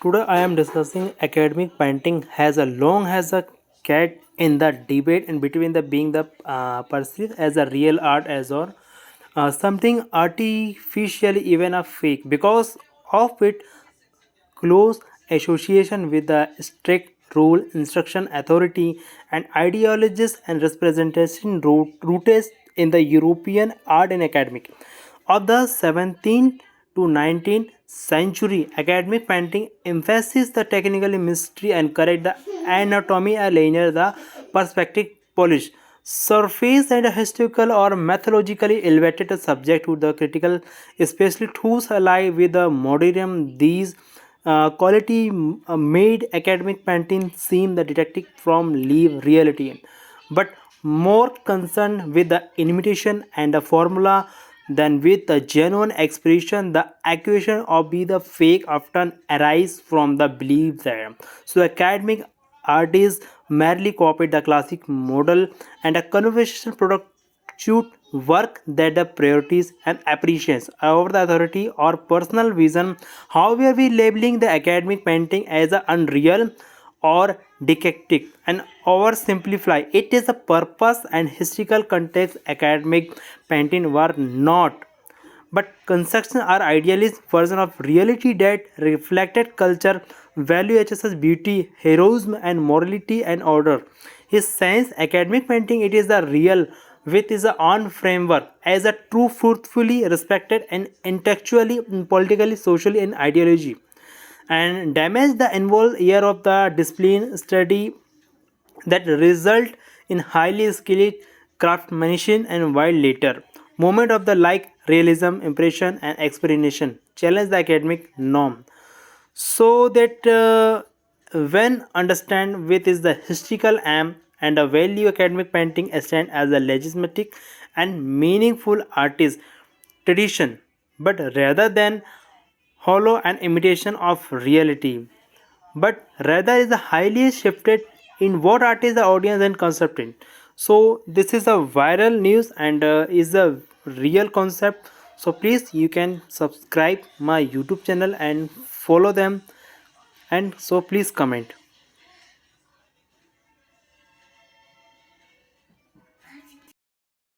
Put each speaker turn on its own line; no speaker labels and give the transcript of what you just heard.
Today I am discussing academic painting has a long has a cat in the debate in between the being the perceived as a real art as or something artificial even a fake because of its close association with the strict rule instruction authority and ideologies and representation rooted in the European art and academic of the 17th to 19th century. Academic painting emphasizes the technical mystery and correct the anatomy and linear the perspective polish surface and a historical or methodologically elevated subject to the critical, especially tools alive with the modern these quality made academic painting seem the detective from leave reality, but more concerned with the imitation and the formula than with the genuine expression. The accusation of be the fake often arise from the belief that so academic artists merely copied the classic model and a conversational product shoot work that the priorities and appreciates over the authority or personal vision. However, we labeling the academic painting as a unreal or didactic and oversimplify it is a purpose and historical context. Academic painting were not but construction are idealist version of reality that reflected culture value such as beauty, heroism, and morality and order. His science academic painting it is the real with his own framework as a true fruitfully respected and intellectually, politically, socially, and ideology and damage the involved year of the discipline study that result in highly skilled craftsmanship and while later moment of the like realism impression and explanation challenge the academic norm so that when understand with is the historical aim and a value academic painting stand as a legislative and meaningful artist tradition but rather than hollow and imitation of reality but rather is a highly shifted in what art is the audience and concept in. So this is a viral news and is a real concept. So please you can subscribe my YouTube channel and follow them and so please comment.